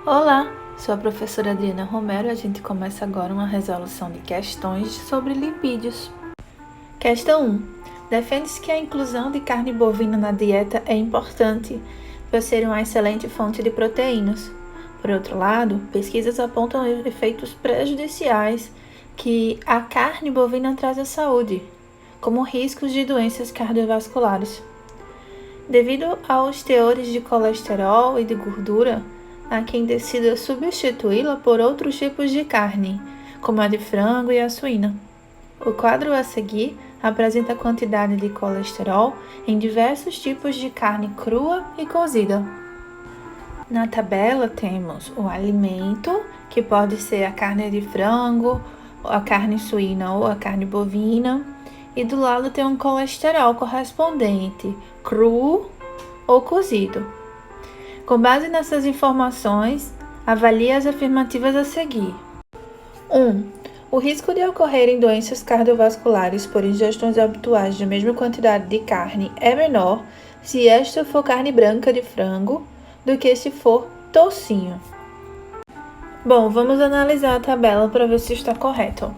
Olá, sou a professora Adriana Romero e a gente começa agora uma resolução de questões sobre lipídios. Questão 1. Defende-se que a inclusão de carne bovina na dieta é importante por ser uma excelente fonte de proteínas. Por outro lado, pesquisas apontam efeitos prejudiciais que a carne bovina traz à saúde, como riscos de doenças cardiovasculares. Devido aos teores de colesterol e de gordura, há quem decida substituí-la por outros tipos de carne, como a de frango e a suína. O quadro a seguir apresenta a quantidade de colesterol em diversos tipos de carne crua e cozida. Na tabela temos o alimento, que pode ser a carne de frango, a carne suína ou a carne bovina, e do lado tem um colesterol correspondente, cru ou cozido. Com base nessas informações, avalie as afirmativas a seguir. 1. O risco de ocorrerem doenças cardiovasculares por ingestões habituais da mesma quantidade de carne é menor se esta for carne branca de frango do que se for toucinho. Bom, vamos analisar a tabela para ver se está correto.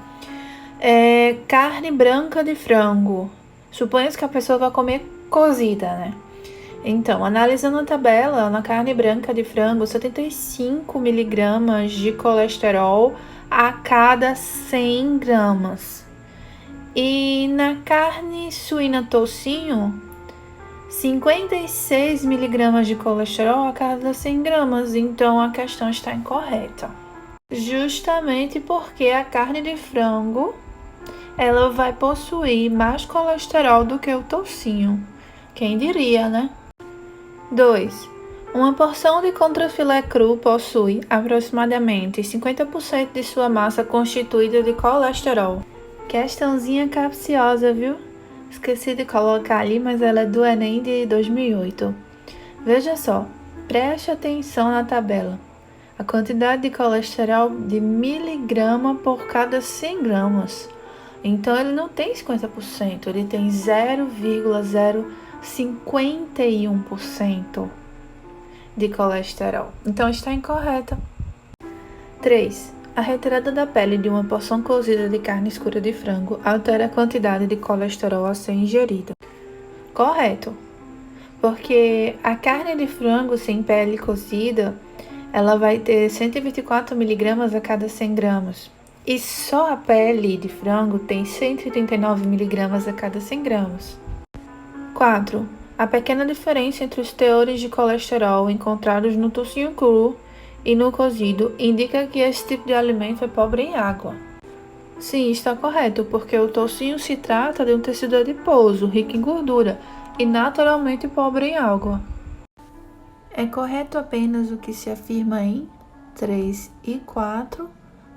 Carne branca de frango. Suponhamos que a pessoa vai comer cozida, né? Então, analisando a tabela, na carne branca de frango, 75 miligramas de colesterol a cada 100 gramas. E na carne suína toucinho, 56 miligramas de colesterol a cada 100 gramas. Então, a questão está incorreta. Justamente porque a carne de frango, ela vai possuir mais colesterol do que o toucinho. Quem diria, né? 2. Uma porção de contrafilé cru possui aproximadamente 50% de sua massa constituída de colesterol. Questãozinha capciosa, viu? Esqueci de colocar ali, mas ela é do Enem de 2008. Veja só, preste atenção na tabela. A quantidade de colesterol de miligrama por cada 100 gramas. Então, ele não tem 50%, ele tem 0,051% de colesterol. Então, está incorreta. 3. A retirada da pele de uma porção cozida de carne escura de frango altera a quantidade de colesterol a ser ingerida. Correto, porque a carne de frango sem pele cozida, ela vai ter 124 miligramas a cada 100 gramas. E só a pele de frango tem 139 miligramas a cada 100 gramas. 4. A pequena diferença entre os teores de colesterol encontrados no toucinho cru e no cozido indica que esse tipo de alimento é pobre em água. Sim, está correto, porque o toucinho se trata de um tecido adiposo, rico em gordura e naturalmente pobre em água. É correto apenas o que se afirma em 3 e 4.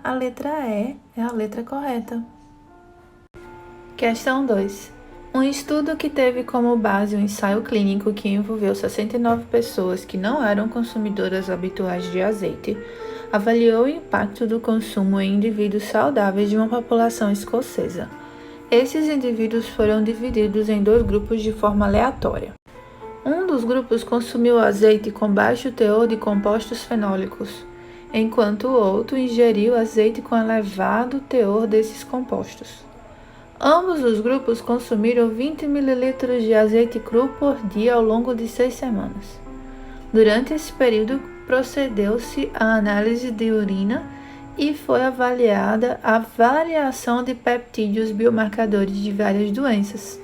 A letra E é a letra correta. Questão 2. Um estudo que teve como base um ensaio clínico que envolveu 69 pessoas que não eram consumidoras habituais de azeite, avaliou o impacto do consumo em indivíduos saudáveis de uma população escocesa. Esses indivíduos foram divididos em 2 grupos de forma aleatória. Um dos grupos consumiu azeite com baixo teor de compostos fenólicos, enquanto o outro ingeriu azeite com elevado teor desses compostos. Ambos os grupos consumiram 20 ml de azeite cru por dia ao longo de 6 semanas. Durante esse período, procedeu-se à análise de urina e foi avaliada a variação de peptídeos biomarcadores de várias doenças,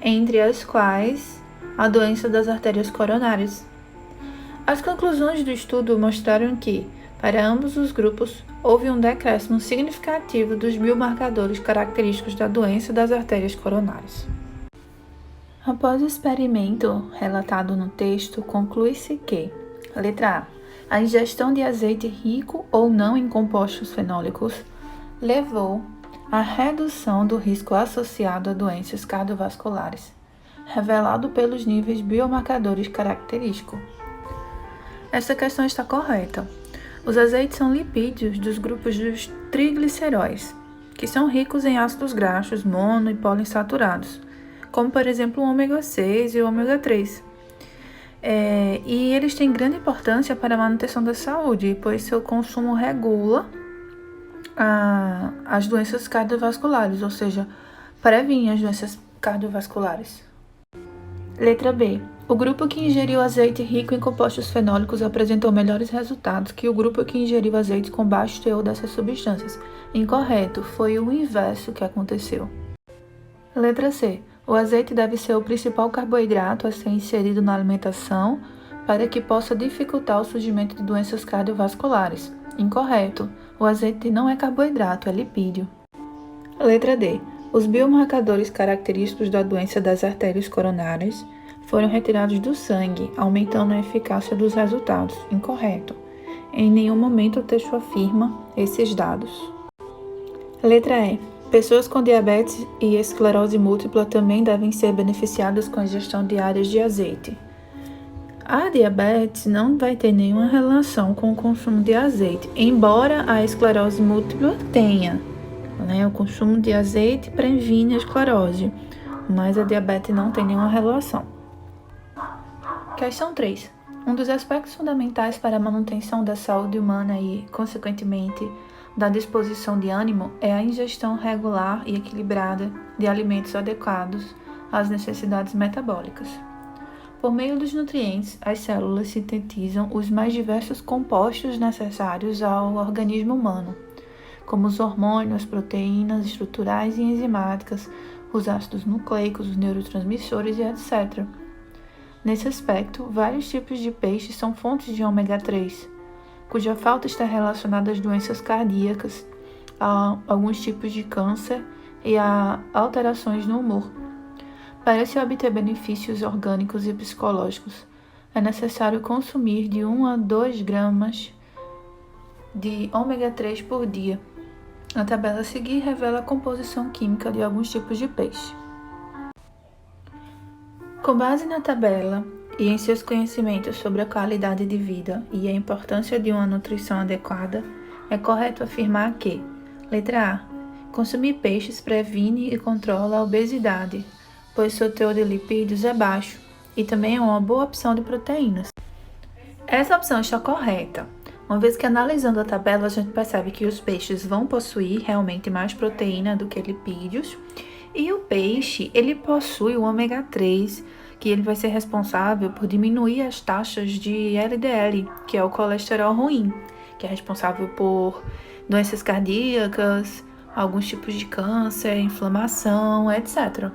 entre as quais a doença das artérias coronárias. As conclusões do estudo mostraram que, para ambos os grupos, houve um decréscimo significativo dos biomarcadores característicos da doença das artérias coronárias. Após o experimento relatado no texto, conclui-se que, letra A, a ingestão de azeite rico ou não em compostos fenólicos levou à redução do risco associado a doenças cardiovasculares, revelado pelos níveis biomarcadores característicos. Esta questão está correta. Os azeites são lipídios dos grupos dos trigliceróis, que são ricos em ácidos graxos mono e poliinsaturados, como por exemplo o ômega 6 e o ômega 3. E eles têm grande importância para a manutenção da saúde, pois seu consumo regula as doenças cardiovasculares, ou seja, previne as doenças cardiovasculares. Letra B. O grupo que ingeriu azeite rico em compostos fenólicos apresentou melhores resultados que o grupo que ingeriu azeite com baixo teor dessas substâncias. Incorreto, foi o inverso que aconteceu. Letra C. O azeite deve ser o principal carboidrato a ser inserido na alimentação para que possa dificultar o surgimento de doenças cardiovasculares. Incorreto. O azeite não é carboidrato, é lipídio. Letra D. Os biomarcadores característicos da doença das artérias coronárias foram retirados do sangue, aumentando a eficácia dos resultados. Incorreto. Em nenhum momento o texto afirma esses dados. Letra E. Pessoas com diabetes e esclerose múltipla também devem ser beneficiadas com a ingestão diária de azeite. A diabetes não vai ter nenhuma relação com o consumo de azeite, embora a esclerose múltipla tenha. O consumo de azeite previne a esclerose, mas a diabetes não tem nenhuma relação. Questão 3. Um dos aspectos fundamentais para a manutenção da saúde humana e, consequentemente, da disposição de ânimo é a ingestão regular e equilibrada de alimentos adequados às necessidades metabólicas. Por meio dos nutrientes, as células sintetizam os mais diversos compostos necessários ao organismo humano, como os hormônios, proteínas estruturais e enzimáticas, os ácidos nucleicos, os neurotransmissores e etc. Nesse aspecto, vários tipos de peixes são fontes de ômega 3, cuja falta está relacionada às doenças cardíacas, a alguns tipos de câncer e a alterações no humor. Para se obter benefícios orgânicos e psicológicos, é necessário consumir de 1 a 2 gramas de ômega 3 por dia. A tabela a seguir revela a composição química de alguns tipos de peixe. Com base na tabela e em seus conhecimentos sobre a qualidade de vida e a importância de uma nutrição adequada, é correto afirmar que: letra A. Consumir peixes previne e controla a obesidade, pois seu teor de lipídios é baixo e também é uma boa opção de proteínas. Essa opção está correta, uma vez que analisando a tabela a gente percebe que os peixes vão possuir realmente mais proteína do que lipídios, e o peixe ele possui o ômega 3, que ele vai ser responsável por diminuir as taxas de LDL, que é o colesterol ruim, que é responsável por doenças cardíacas, alguns tipos de câncer, inflamação, etc.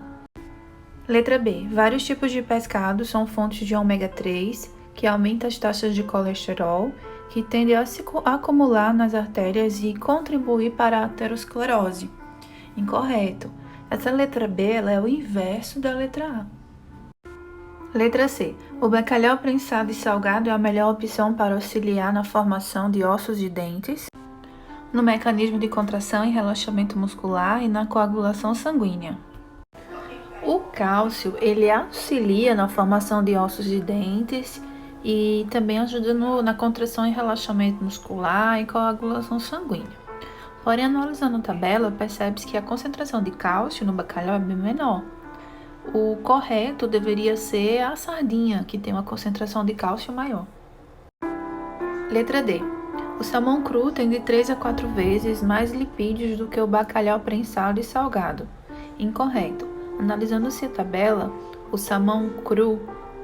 Letra B. Vários tipos de pescado são fontes de ômega 3, que aumenta as taxas de colesterol, que tende a se acumular nas artérias e contribuir para a aterosclerose. Incorreto. Essa letra B ela é o inverso da letra A. Letra C. O bacalhau prensado e salgado é a melhor opção para auxiliar na formação de ossos e dentes, no mecanismo de contração e relaxamento muscular e na coagulação sanguínea. O cálcio, ele auxilia na formação de ossos e dentes e também ajuda na contração e relaxamento muscular e coagulação sanguínea. Porém, analisando a tabela, percebe-se que a concentração de cálcio no bacalhau é bem menor. O correto deveria ser a sardinha, que tem uma concentração de cálcio maior. Letra D. O salmão cru tem de 3 a 4 vezes mais lipídios do que o bacalhau prensado e salgado. Incorreto. Analisando-se a tabela, o salmão cru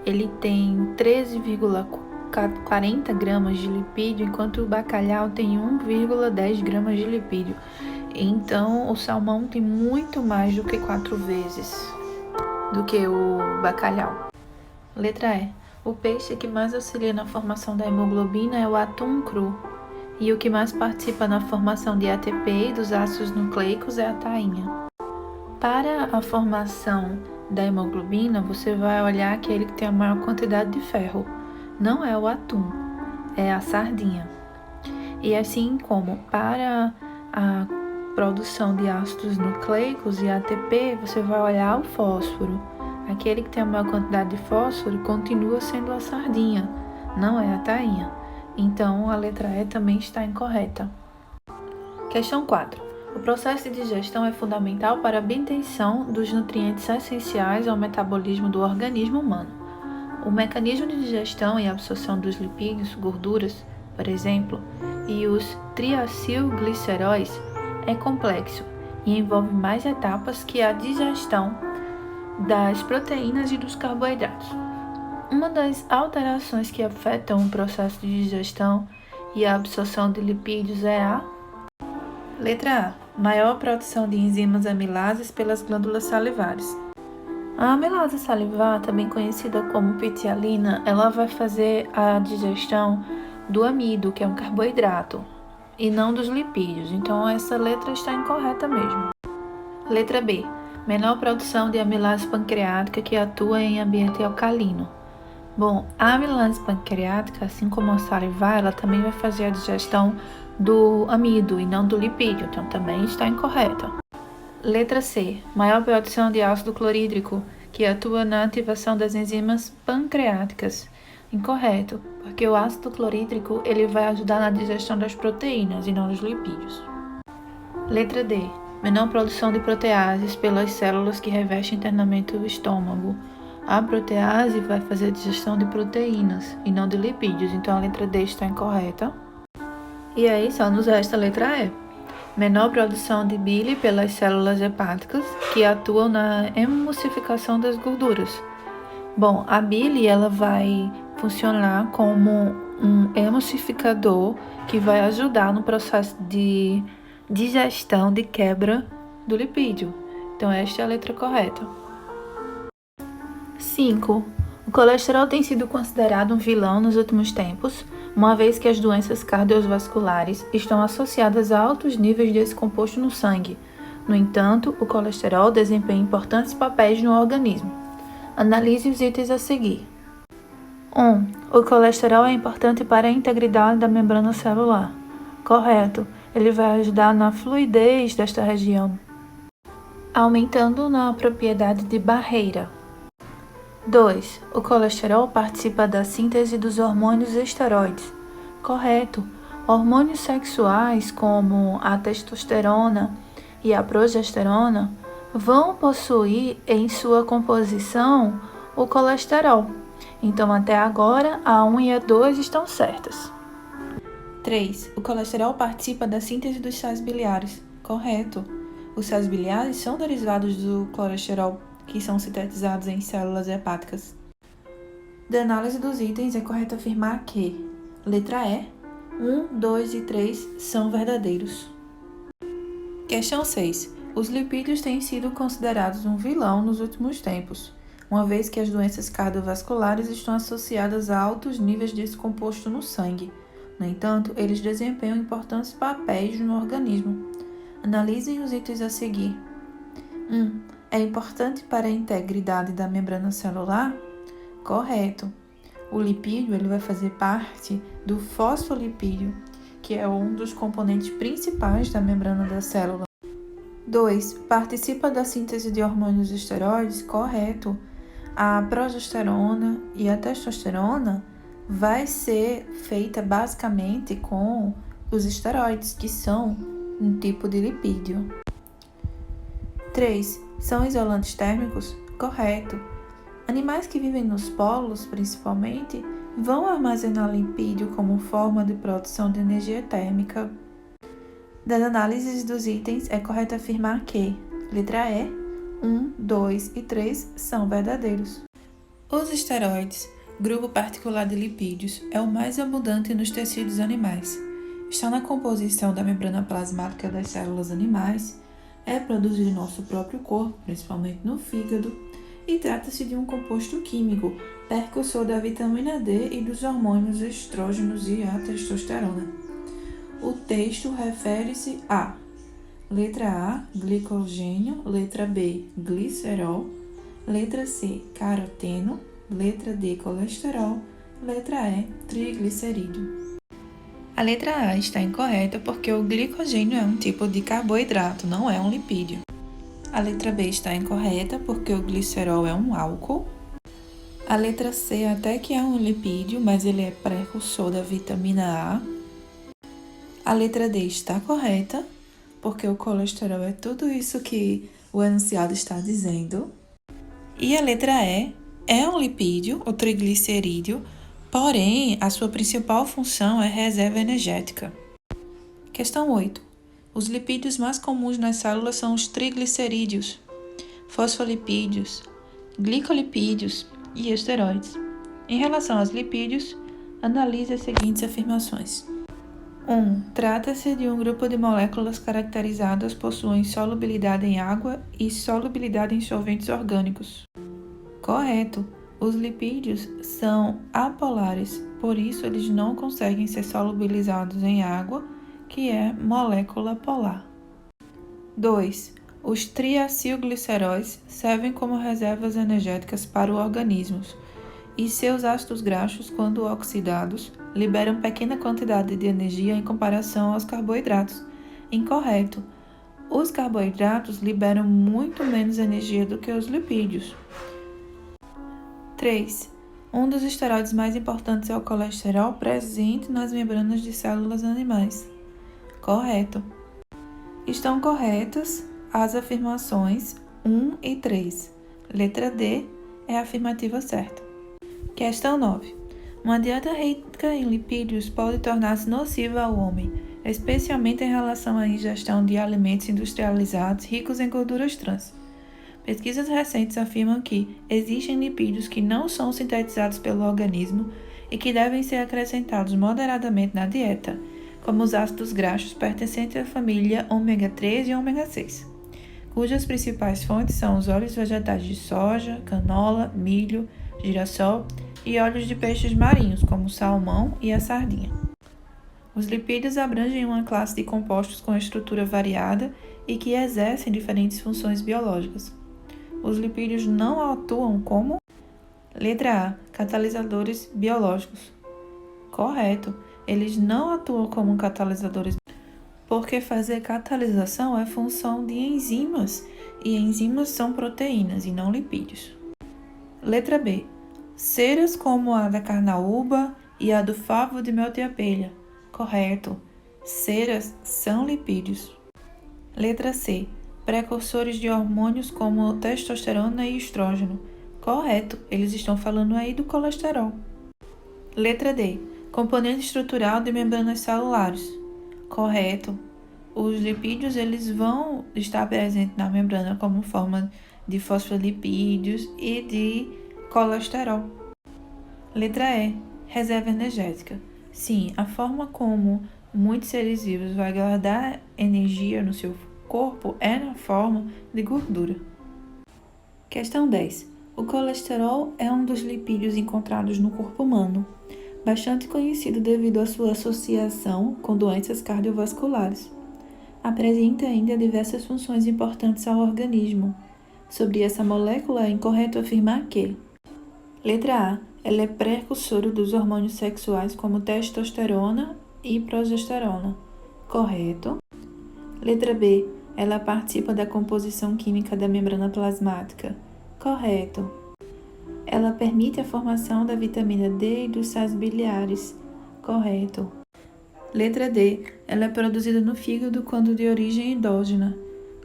ele tem 13,40 gramas de lipídio, enquanto o bacalhau tem 1,10 gramas de lipídio. Então, o salmão tem muito mais do que 4 vezes do que o bacalhau. Letra E. O peixe que mais auxilia na formação da hemoglobina é o atum cru, e o que mais participa na formação de ATP e dos ácidos nucleicos é a tainha. Para a formação da hemoglobina, você vai olhar aquele que tem a maior quantidade de ferro. Não é o atum, é a sardinha. E assim como para a produção de ácidos nucleicos e ATP, você vai olhar o fósforo. Aquele que tem a maior quantidade de fósforo continua sendo a sardinha, não é a tainha. Então, a letra E também está incorreta. Questão 4. O processo de digestão é fundamental para a obtenção dos nutrientes essenciais ao metabolismo do organismo humano. O mecanismo de digestão e absorção dos lipídios, gorduras, por exemplo, e os triacilgliceróis é complexo e envolve mais etapas que a digestão das proteínas e dos carboidratos. Uma das alterações que afetam o processo de digestão e a absorção de lipídios é a letra A. Maior produção de enzimas amilases pelas glândulas salivares. A amilase salivar, também conhecida como pitialina, ela vai fazer a digestão do amido, que é um carboidrato, e não dos lipídios. Então, essa letra está incorreta mesmo. Letra B. Menor produção de amilase pancreática que atua em ambiente alcalino. Bom, a amilase pancreática, assim como a salivar, ela também vai fazer a digestão do amido e não do lipídio, então também está incorreta. Letra C. Maior produção de ácido clorídrico, que atua na ativação das enzimas pancreáticas. Incorreto, porque o ácido clorídrico ele vai ajudar na digestão das proteínas e não dos lipídios. Letra D. Menor produção de proteases pelas células que revestem internamente o estômago. A protease vai fazer a digestão de proteínas e não de lipídios, então a letra D está incorreta. E aí só nos resta a letra E. Menor produção de bile pelas células hepáticas que atuam na emulsificação das gorduras. Bom, a bile ela vai funcionar como um emulsificador que vai ajudar no processo de digestão de quebra do lipídio. Então esta é a letra correta. 5. O colesterol tem sido considerado um vilão nos últimos tempos, uma vez que as doenças cardiovasculares estão associadas a altos níveis desse composto no sangue. No entanto, o colesterol desempenha importantes papéis no organismo. Analise os itens a seguir. 1. O colesterol é importante para a integridade da membrana celular. Correto. Ele vai ajudar na fluidez desta região, aumentando na propriedade de barreira. 2. O colesterol participa da síntese dos hormônios esteroides. Correto. Hormônios sexuais como a testosterona e a progesterona vão possuir em sua composição o colesterol. Então, até agora, a 1 e a 2 estão certas. 3. O colesterol participa da síntese dos sais biliares. Correto. Os sais biliares são derivados do colesterol que são sintetizados em células hepáticas. Da análise dos itens, é correto afirmar que letra E, 1, 2 e 3 são verdadeiros. Questão 6. Os lipídios têm sido considerados um vilão nos últimos tempos, uma vez que as doenças cardiovasculares estão associadas a altos níveis desse composto no sangue. No entanto, eles desempenham importantes papéis no organismo. Analisem os itens a seguir. 1. É importante para a integridade da membrana celular? Correto. O lipídio ele vai fazer parte do fosfolipídio, que é um dos componentes principais da membrana da célula. 2. Participa da síntese de hormônios esteroides? Correto. A progesterona e a testosterona vai ser feita basicamente com os esteroides, que são um tipo de lipídio. 3. São isolantes térmicos? Correto. Animais que vivem nos polos, principalmente, vão armazenar lipídio como forma de produção de energia térmica. Das análises dos itens, é correto afirmar que letra E, 1, 2 e 3 são verdadeiros. Os esteroides, grupo particular de lipídios, é o mais abundante nos tecidos animais. Está na composição da membrana plasmática das células animais, é produzido em nosso próprio corpo, principalmente no fígado, e trata-se de um composto químico, precursor da vitamina D e dos hormônios estrógenos e a testosterona. O texto refere-se a letra A, glicogênio, letra B, glicerol, letra C, caroteno, letra D, colesterol, letra E, triglicerídeo. A letra A está incorreta porque o glicogênio é um tipo de carboidrato, não é um lipídio. A letra B está incorreta porque o glicerol é um álcool. A letra C até que é um lipídio, mas ele é precursor da vitamina A. A letra D está correta porque o colesterol é tudo isso que o enunciado está dizendo. E a letra E é um lipídio, o triglicerídeo, porém, a sua principal função é reserva energética. Questão 8. Os lipídios mais comuns nas células são os triglicerídeos, fosfolipídios, glicolipídios e esteroides. Em relação aos lipídios, analise as seguintes afirmações. 1. Trata-se de um grupo de moléculas caracterizadas possuem solubilidade em água e solubilidade em solventes orgânicos. Correto. Os lipídios são apolares, por isso eles não conseguem ser solubilizados em água, que é molécula polar. 2. Os triacilgliceróis servem como reservas energéticas para o organismo e seus ácidos graxos, quando oxidados, liberam pequena quantidade de energia em comparação aos carboidratos. Incorreto. Os carboidratos liberam muito menos energia do que os lipídios. 3. Um dos esteroides mais importantes é o colesterol presente nas membranas de células animais. Correto. Estão corretas as afirmações 1 e 3. Letra D é a afirmativa certa. Questão 9. Uma dieta rica em lipídios pode tornar-se nociva ao homem, especialmente em relação à ingestão de alimentos industrializados ricos em gorduras trans. Pesquisas recentes afirmam que existem lipídios que não são sintetizados pelo organismo e que devem ser acrescentados moderadamente na dieta, como os ácidos graxos pertencentes à família ômega 3 e ômega 6, cujas principais fontes são os óleos vegetais de soja, canola, milho, girassol e óleos de peixes marinhos, como o salmão e a sardinha. Os lipídios abrangem uma classe de compostos com estrutura variada e que exercem diferentes funções biológicas. Os lipídios não atuam como? Letra A. Catalisadores biológicos. Correto. Eles não atuam como catalisadores, porque fazer catalisação é função de enzimas, e enzimas são proteínas e não lipídios. Letra B. Ceras como a da carnaúba e a do favo de mel de abelha. Correto. Ceras são lipídios. Letra C. Precursores de hormônios como testosterona e estrógeno. Correto. Eles estão falando aí do colesterol. Letra D. Componente estrutural de membranas celulares. Correto. Os lipídios eles vão estar presentes na membrana como forma de fosfolipídios e de colesterol. Letra E. Reserva energética. Sim, a forma como muitos seres vivos vão guardar energia no seu corpo é na forma de gordura. Questão 10. O colesterol é um dos lipídios encontrados no corpo humano, bastante conhecido devido à sua associação com doenças cardiovasculares. Apresenta ainda diversas funções importantes ao organismo. Sobre essa molécula, é incorreto afirmar que: letra A. Ela é precursora dos hormônios sexuais como testosterona e progesterona. Correto. Letra B. Ela participa da composição química da membrana plasmática. Correto. Ela permite a formação da vitamina D e dos sais biliares. Correto. Letra D. Ela é produzida no fígado quando de origem endógena.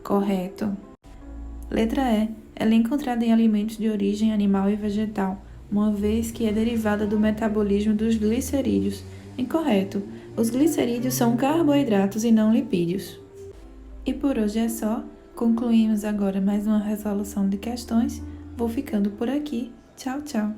Correto. Letra E. Ela é encontrada em alimentos de origem animal e vegetal, uma vez que é derivada do metabolismo dos glicerídeos. Incorreto. Os glicerídeos são carboidratos e não lipídios. E por hoje é só. Concluímos agora mais uma resolução de questões. Vou ficando por aqui. Tchau, tchau.